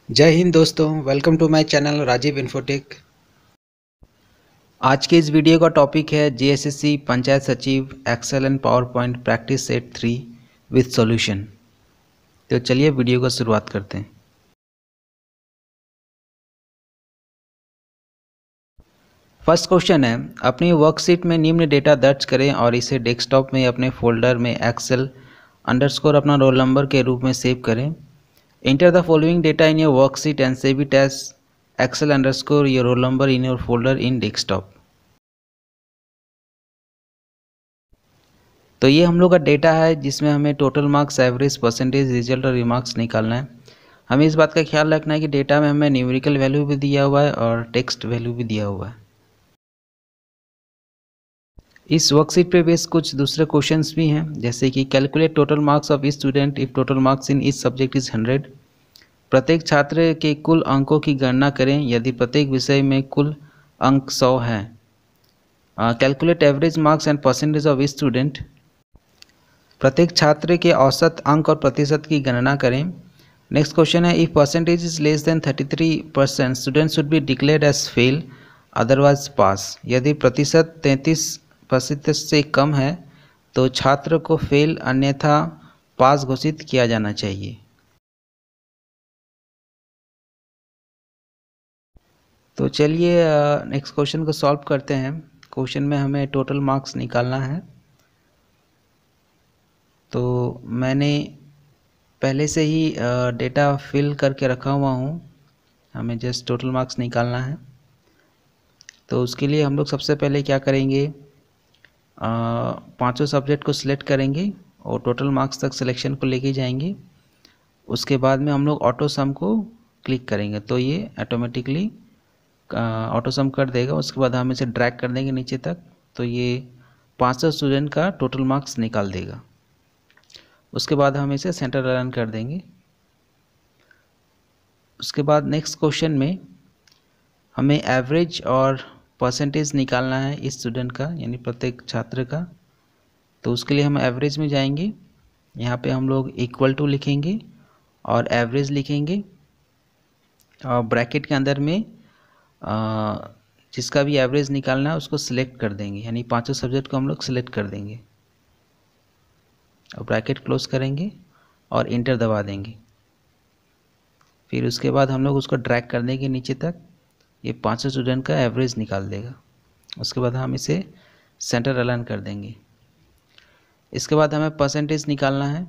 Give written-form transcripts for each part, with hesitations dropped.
जय हिंद दोस्तों, welcome to my channel Rajiv Infotech. आज के इस वीडियो का टॉपिक है जेएसएससी पंचायत सचिव excel and power point practice set 3 with solution. तो चलिए वीडियो का शुरुआत करते हैं। फर्स्ट क्वेश्चन है, अपनी वर्कशीट में निम्न डेटा दर्ज करें और इसे डेस्कटॉप में अपने फोल्डर में एक्सेल अंडरस्कोर अपना रोल नंबर के रूप में सेव करें। Enter the following data in your worksheet and save it as Excel underscore your roll number in your folder in desktop। तो ये हम लोग का डेटा है जिसमें हमें total marks, average, percentage, result और रिमार्क्स निकालना है। हमें इस बात का ख्याल रखना है कि डेटा में हमें न्यूमेरिकल वैल्यू भी दिया हुआ है और टेक्स्ट वैल्यू भी दिया हुआ है। इस वर्कशीट पे बेस कुछ दूसरे क्वेश्चंस भी हैं, जैसे कि calculate total marks of student if total marks in each subject is 100। प्रत्येक छात्र के कुल अंकों की गणना करें यदि प्रत्येक विषय में कुल अंक 100 हैं। Calculate average marks and percentage of student. प्रत्येक छात्र के औसत अंक और प्रतिशत की गणना करें। नेक्स्ट क्वेश्चन है, if percentage is less than 33% student should be declared as fail otherwise pass. यदि प्रतिशत 33% से कम है तो छात्र को फेल अन्यथा पास घोषित किया जाना चाहिए। तो चलिए नेक्स्ट क्वेश्चन को सॉल्व करते हैं। क्वेश्चन में हमें टोटल मार्क्स निकालना है। तो मैंने पहले से ही डेटा फिल करके रखा हुआ हूँ, हमें जस्ट टोटल मार्क्स निकालना है। तो उसके लिए हम लोग सबसे पहले क्या करेंगे, पांचों सब्जेक्ट को सिलेक्ट करेंगे और टोटल मार्क्स तक सिलेक्शन को लेके जाएंगे। उसके बाद में हम लोग ऑटो सम को क्लिक करेंगे तो ये ऑटोमेटिकली ऑटो सम कर देगा। उसके बाद हम इसे ड्रैग कर देंगे नीचे तक तो ये 500 स्टूडेंट का टोटल मार्क्स निकाल देगा। उसके बाद हम इसे सेंटर अलाइन कर देंगे। उसके बाद नेक्स्ट क्वेश्चन में हमें एवरेज और परसेंटेज निकालना है इस स्टूडेंट का, यानी प्रत्येक छात्र का। तो उसके लिए हम एवरेज में जाएंगे, यहाँ पे हम लोग इक्वल टू लिखेंगे और एवरेज लिखेंगे और ब्रैकेट के अंदर में जिसका भी एवरेज निकालना है उसको सिलेक्ट कर देंगे, यानी पांचों सब्जेक्ट को हम लोग सिलेक्ट कर देंगे और ब्रैकेट क्लोज करेंगे और इंटर दबा देंगे। फिर उसके बाद हम लोग उसको ड्रैग कर देंगे नीचे तक, ये पांचों स्टूडेंट का एवरेज निकाल देगा। उसके बाद हम इसे सेंटर अलाइन कर देंगे। इसके बाद हमें परसेंटेज निकालना है।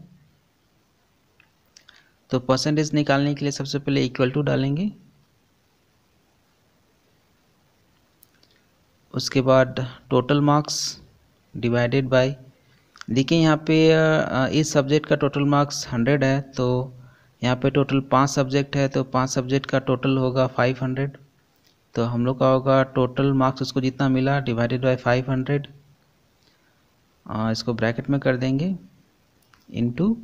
तो परसेंटेज निकालने के लिए सबसे पहले इक्वल टू डालेंगे। उसके बाद टोटल मार्क्स डिवाइडेड बाय, देखिए यहाँ पे इस सब्जेक्ट का टोटल मार्क्स 100 है, तो यहाँ पे टोटल 5 सब्जेक्ट है तो 5 सब्जेक्ट का टोटल होगा 500। तो हम लोग का होगा टोटल मार्क्स उसको जितना मिला डिवाइडेड बाय 500। इसको ब्रैकेट में कर देंगे इंटू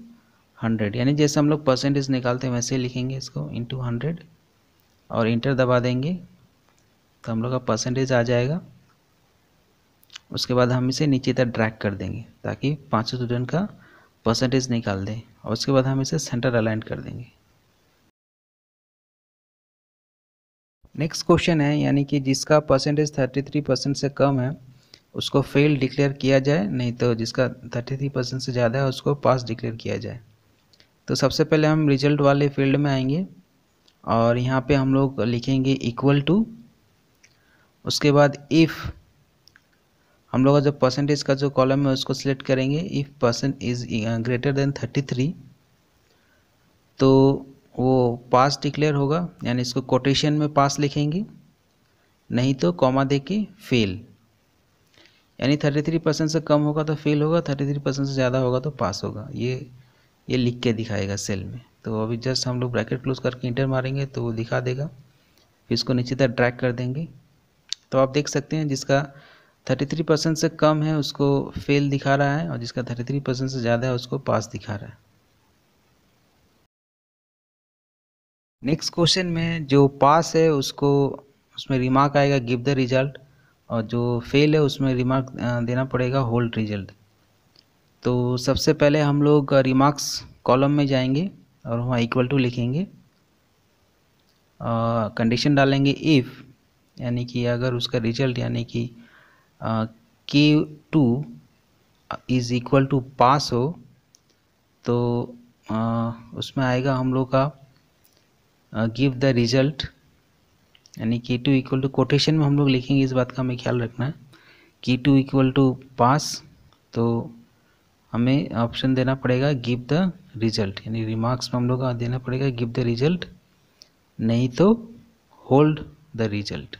100, यानी जैसे हम लोग परसेंटेज निकालते हैं वैसे लिखेंगे इसको इंटू 100 और इंटर दबा देंगे तो हम लोग का परसेंटेज आ जाएगा। उसके बाद हम इसे नीचे तक ड्रैग कर देंगे ताकि 500 स्टूडेंट का परसेंटेज निकाल दें और उसके बाद हम इसे सेंटर अलाइन कर देंगे। नेक्स्ट क्वेश्चन है, यानी कि जिसका परसेंटेज 33% से कम है उसको फेल डिक्लेयर किया जाए, नहीं तो जिसका 33% से ज़्यादा है उसको पास डिक्लेयर किया जाए। तो सबसे पहले हम रिजल्ट वाले फील्ड में आएंगे और यहाँ पे हम लोग लिखेंगे इक्वल टू। उसके बाद इफ़ हम लोग का जो परसेंटेज का जो कॉलम है उसको सिलेक्ट करेंगे। If percent is greater than 33 तो वो पास डिक्लेयर होगा, यानी इसको कोटेशन में पास लिखेंगे, नहीं तो कॉमा दे के फेल। यानी 33% से कम होगा तो फेल होगा, 33% से ज़्यादा होगा तो पास होगा। ये लिख के दिखाएगा सेल में। तो अभी जस्ट हम लोग ब्रैकेट क्लोज करके इंटर मारेंगे तो वो दिखा देगा। फिर इसको नीचे तक ड्रैग कर देंगे तो आप देख सकते हैं जिसका 33% से कम है उसको फेल दिखा रहा है और जिसका 33% से ज़्यादा है उसको पास दिखा रहा है। नेक्स्ट क्वेश्चन में जो पास है उसको उसमें रिमार्क आएगा गिव द रिजल्ट, और जो फेल है उसमें रिमार्क देना पड़ेगा होल्ड रिजल्ट। तो सबसे पहले हम लोग रिमार्क्स कॉलम में जाएंगे और वहाँ इक्वल टू लिखेंगे। कंडीशन डालेंगे इफ़, यानी कि अगर उसका रिजल्ट यानी कि Q2 इज़ इक्वल टू पास हो तो उसमें आएगा हम लोग का गिव द रिजल्ट, यानी Q2 इक्वल टू कोटेशन में हम लोग लिखेंगे, इस बात का हमें ख्याल रखना है। Q2 इक्वल टू पास, तो हमें ऑप्शन देना पड़ेगा गिव द रिजल्ट, यानी रिमार्क्स में हम लोग का देना पड़ेगा गिव द रिजल्ट, नहीं तो होल्ड द रिजल्ट।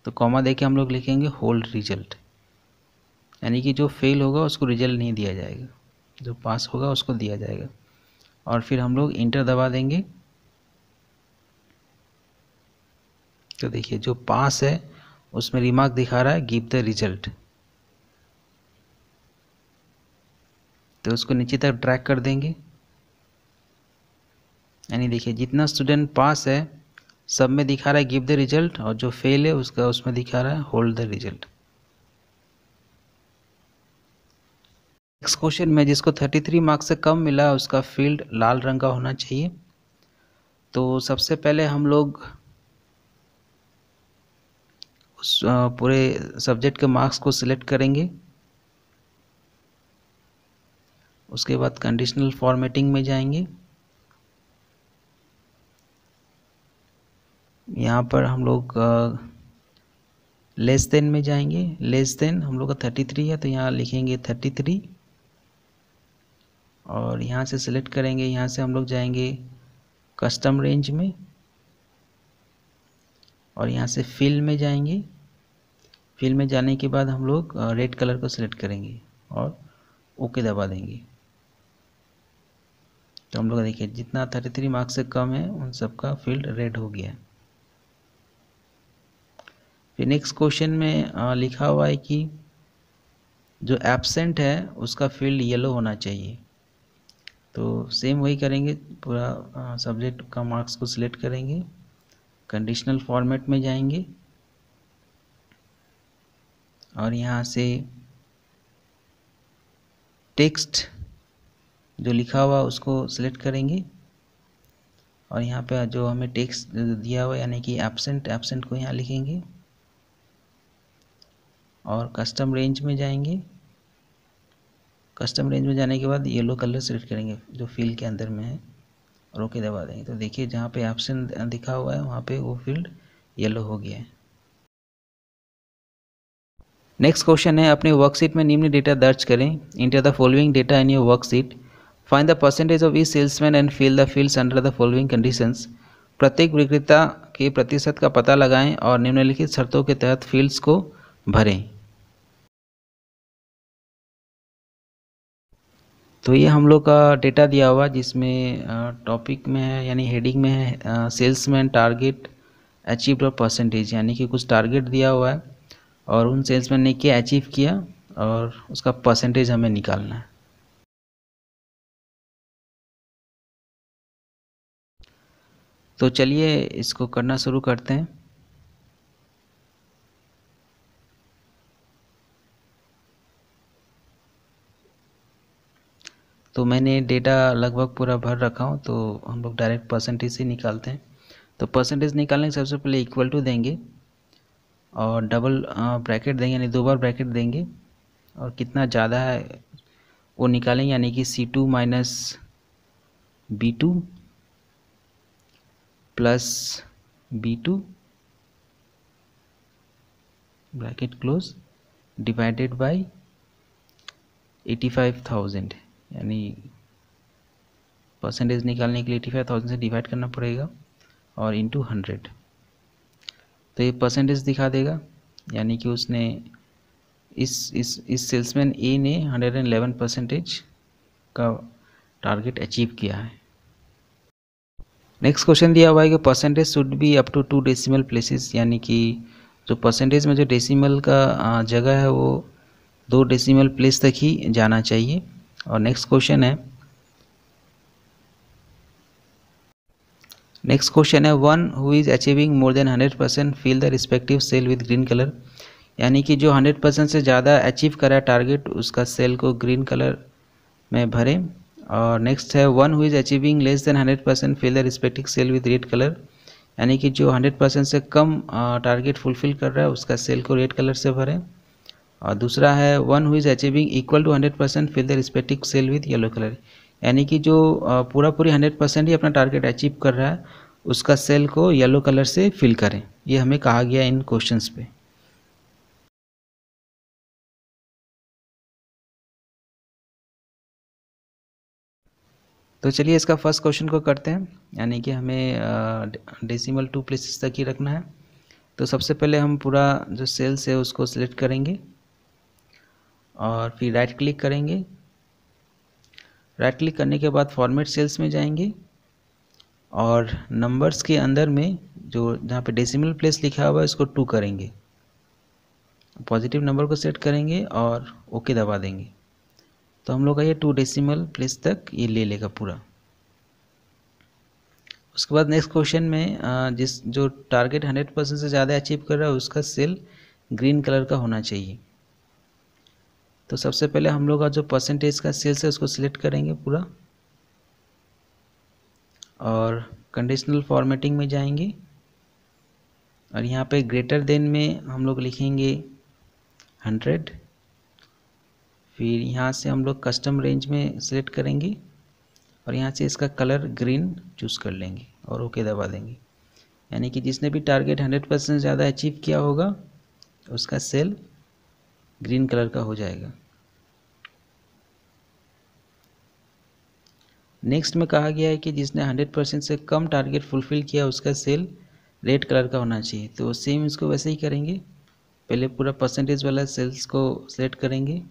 तो कॉमा देके हम लोग लिखेंगे होल्ड रिजल्ट, यानी कि जो फेल होगा उसको रिजल्ट नहीं दिया जाएगा, जो पास होगा उसको दिया जाएगा। और फिर हम लोग इंटर दबा देंगे। तो देखिए जो पास है उसमें रिमार्क दिखा रहा है गिव द रिजल्ट, तो उसको नीचे तक ड्रैग कर देंगे। यानी देखिए जितना स्टूडेंट पास है सब में दिखा रहा है गिव द रिजल्ट, और जो फेल है उसका उसमें दिखा रहा है hold the result. Next question में जिसको 33 मार्क्स से कम मिला उसका फील्ड लाल रंग का होना चाहिए। तो सबसे पहले हम लोग उस पूरे सब्जेक्ट के मार्क्स को सिलेक्ट करेंगे। उसके बाद कंडीशनल फॉर्मेटिंग में जाएंगे। यहाँ पर हम लोग लेस देन में जाएंगे। लेस देन हम लोग का 33 है तो यहाँ लिखेंगे 33, और यहाँ से सिलेक्ट करेंगे। यहाँ से हम लोग जाएंगे कस्टम रेंज में, और यहाँ से फिल में जाएंगे। फिल में जाने के बाद हम लोग रेड कलर को सिलेक्ट करेंगे और ओके दबा देंगे। तो हम लोग देखिए जितना 33 मार्क्स से कम है उन सब का फील्ड रेड हो गया है। फिर नेक्स्ट क्वेश्चन में लिखा हुआ है कि जो एब्सेंट है उसका फील्ड येलो होना चाहिए। तो सेम वही करेंगे, पूरा सब्जेक्ट का मार्क्स को सिलेक्ट करेंगे, कंडीशनल फॉर्मेट में जाएंगे, और यहाँ से टेक्स्ट जो लिखा हुआ उसको सिलेक्ट करेंगे, और यहाँ पे जो हमें टेक्स्ट दिया हुआ यानी कि एब्सेंट को यहाँ लिखेंगे, और कस्टम रेंज में जाएंगे। कस्टम रेंज में जाने के बाद येलो कलर सिलेक्ट करेंगे जो फील्ड के अंदर में है, और ओके दबा देंगे। तो देखिए जहाँ पे एब्सेंट दिखा हुआ है वहाँ पे वो फील्ड येलो हो गया है। नेक्स्ट क्वेश्चन है अपने वर्कशीट में निम्न डेटा दर्ज करें। Enter the following data in your worksheet, find the percentage of each salesman and fill the fields under the following conditions. प्रत्येक विक्रेता के प्रतिशत का पता लगाएं और निम्नलिखित शर्तों के तहत फील्ड्स को भरें। तो ये हम लोग का डेटा दिया हुआ जिसमें टॉपिक में है यानी हेडिंग में है सेल्समैन टारगेट अचीव्ड और परसेंटेज, यानी कि कुछ टारगेट दिया हुआ है और उन सेल्समैन ने क्या अचीव किया और उसका परसेंटेज हमें निकालना है। तो चलिए इसको करना शुरू करते हैं। तो मैंने डेटा लगभग पूरा भर रखा हूँ, तो हम लोग डायरेक्ट परसेंटेज से निकालते हैं। तो परसेंटेज निकालने के सबसे पहले इक्वल टू देंगे और डबल ब्रैकेट देंगे, यानी 2 बार ब्रैकेट देंगे, और कितना ज़्यादा है वो निकालेंगे, यानी कि C2 minus B2 plus B2 bracket close divided by 85,000, यानी परसेंटेज निकालने के लिए 85,000 से डिवाइड करना पड़ेगा और इंटू 100। तो ये परसेंटेज दिखा देगा, यानी कि उसने इस सेल्समैन ए ने 111% का टारगेट अचीव किया है। नेक्स्ट क्वेश्चन दिया हुआ है कि percentage should be up to 2 decimal places, यानी कि जो परसेंटेज में जो डेसिमल का जगह है वो 2 डेसिमल प्लेस तक ही जाना चाहिए। और नेक्स्ट क्वेश्चन है one who is achieving more than 100% fill the respective cell with green colour, यानी कि जो 100% से ज़्यादा अचीव करा टारगेट उसका सेल को ग्रीन कलर में भरें। और नेक्स्ट है one who is achieving less than 100% fill the respective cell with red colour, यानी कि जो 100% से कम टारगेट फुलफिल कर रहा है उसका सेल को रेड कलर से भरें। और दूसरा है one who is achieving equal to 100% fill the respective cell with yellow colour. यानी कि जो पूरा पूरी 100% ही अपना टारगेट अचीव कर रहा है उसका सेल को येलो कलर से फिल करें। ये हमें कहा गया इन क्वेश्चंस पे। तो चलिए इसका फर्स्ट क्वेश्चन को करते हैं, यानी कि हमें डेसिमल 2 प्लेसेस तक ही रखना है। तो सबसे पहले हम पूरा जो सेल्स है उसको सिलेक्ट करेंगे और फिर राइट क्लिक करेंगे। राइट क्लिक करने के बाद फॉर्मेट सेल्स में जाएंगे और नंबर्स के अंदर में जो जहाँ पे डेसिमल प्लेस लिखा हुआ है इसको 2 करेंगे, पॉजिटिव नंबर को सेट करेंगे और ओके दबा देंगे। तो हम लोग का ये 2 डेसिमल प्लेस तक ये ले लेगा पूरा। उसके बाद नेक्स्ट क्वेश्चन में जिस जो टारगेट 100% से ज़्यादा अचीव कर रहा है उसका सेल ग्रीन कलर का होना चाहिए। तो सबसे पहले हम लोग का जो परसेंटेज का सेल्स है उसको सिलेक्ट करेंगे पूरा और कंडीशनल फॉर्मेटिंग में जाएंगे और यहाँ पे ग्रेटर देन में हम लोग लिखेंगे 100। फिर यहाँ से हम लोग कस्टम रेंज में सिलेक्ट करेंगे और यहाँ से इसका कलर ग्रीन चूज़ कर लेंगे और ओके दबा देंगे। यानी कि जिसने भी टारगेट 100% ज़्यादा अचीव किया होगा उसका सेल ग्रीन कलर का हो जाएगा। नेक्स्ट में कहा गया है कि जिसने 100% से कम टारगेट फुलफिल किया उसका सेल रेड कलर का होना चाहिए। तो सेम इसको वैसे ही करेंगे, पहले पूरा परसेंटेज वाला सेल्स को सिलेक्ट करेंगे,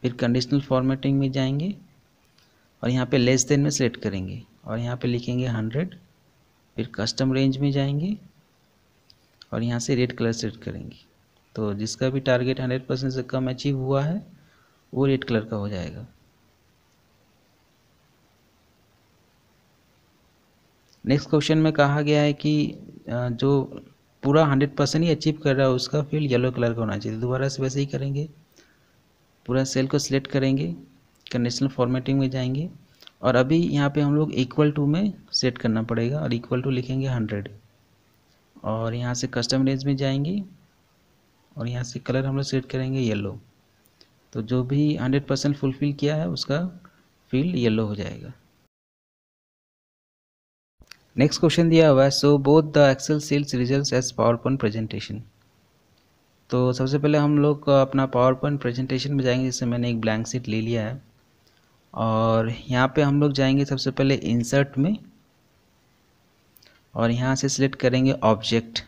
फिर कंडीशनल फॉर्मेटिंग में जाएंगे और यहाँ पे लेस देन में सिलेक्ट करेंगे और यहाँ पे लिखेंगे 100। फिर कस्टम रेंज में जाएंगे और यहाँ से रेड कलर सेलेक्ट करेंगे। तो जिसका भी टारगेट 100% से कम अचीव हुआ है वो रेड कलर का हो जाएगा। नेक्स्ट क्वेश्चन में कहा गया है कि जो पूरा 100% ही अचीव कर रहा है उसका फील्ड येलो कलर का होना चाहिए। दोबारा से वैसे ही करेंगे, पूरा सेल को सिलेक्ट करेंगे, कंडीशनल फॉर्मेटिंग में जाएंगे और अभी यहाँ पे हम लोग इक्वल टू में सेट करना पड़ेगा और इक्वल टू लिखेंगे 100 और यहाँ से कस्टम रेंज में जाएंगे और यहाँ से कलर हम लोग सेट करेंगे येलो। तो जो भी 100% फुलफिल किया है उसका फील्ड येलो हो जाएगा। नेक्स्ट क्वेश्चन दिया हुआ है, so both the excel sheets results as power point presentation. तो सबसे पहले हम लोग अपना पावर पॉइंट प्रेजेंटेशन में जाएंगे, जिससे मैंने एक ब्लैंक शीट ले लिया है और यहाँ पे हम लोग जाएंगे सबसे पहले इंसर्ट में और यहाँ से सिलेक्ट करेंगे ऑब्जेक्ट।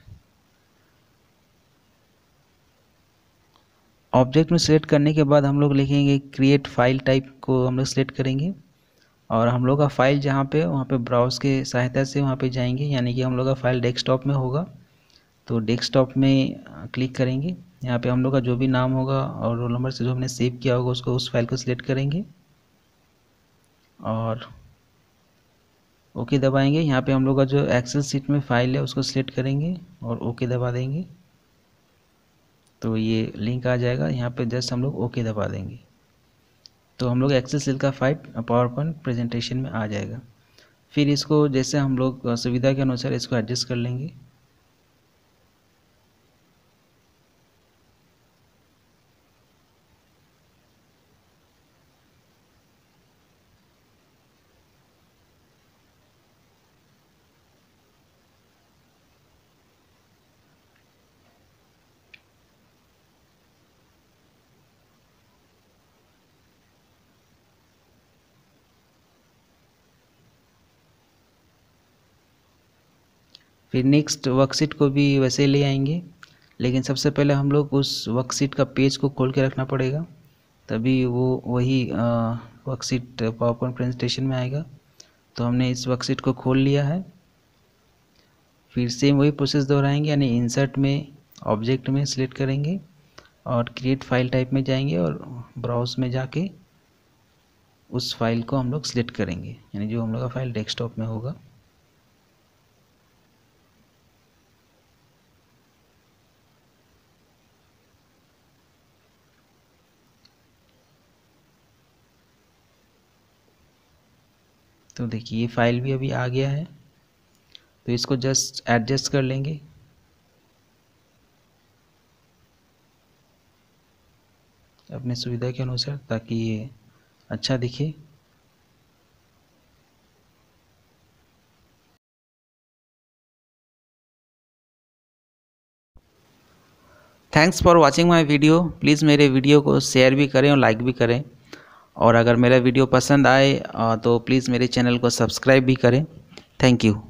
ऑब्जेक्ट में सिलेक्ट करने के बाद हम लोग लिखेंगे क्रिएट फाइल टाइप को हम लोग सिलेक्ट करेंगे और हम लोग का फाइल जहाँ पे वहाँ पे ब्राउज के सहायता से वहाँ पे जाएंगे, यानी कि हम लोग का फाइल डेस्कटॉप में होगा। तो डेस्कटॉप में क्लिक करेंगे, यहाँ पे हम लोग का जो भी नाम होगा और रोल नंबर से जो हमने सेव किया होगा उसको उस फाइल को सिलेक्ट करेंगे और ओके दबाएंगे। यहाँ पे हम लोग का जो एक्सेल सीट में फाइल है उसको सिलेक्ट करेंगे और ओके दबा देंगे। तो ये लिंक आ जाएगा, यहाँ पे जस्ट हम लोग ओके दबा देंगे तो हम लोग एक्सेल सीट का फाइल पावर पॉइंट प्रेजेंटेशन में आ जाएगा। फिर इसको जैसे हम लोग सुविधा के अनुसार इसको एडजस्ट कर लेंगे। फिर नेक्स्ट वर्कशीट को भी वैसे ले आएंगे, लेकिन सबसे पहले हम लोग उस वर्कशीट का पेज को खोल के रखना पड़ेगा, तभी वो वही वर्कशीट पावर पॉइंट प्रेजेंटेशन में आएगा। तो हमने इस वर्कशीट को खोल लिया है। फिर सेम वही प्रोसेस दोहराएंगे, यानी इंसर्ट में ऑब्जेक्ट में सिलेक्ट करेंगे और क्रिएट फाइल टाइप में जाएंगे और ब्राउज में जाके उस फाइल को हम लोग सिलेक्ट करेंगे, यानी जो हम लोग का फाइल डेस्कटॉप में होगा। तो देखिए ये फाइल भी अभी आ गया है तो इसको जस्ट एडजस्ट कर लेंगे। अपने सुविधा के अनुसार, ताकि ये अच्छा दिखे। Thanks for watching my video. Please मेरे वीडियो को शेयर भी करें और लाइक भी करें, और अगर मेरा वीडियो पसंद आए तो प्लीज़ मेरे चैनल को सब्सक्राइब भी करें। Thank you.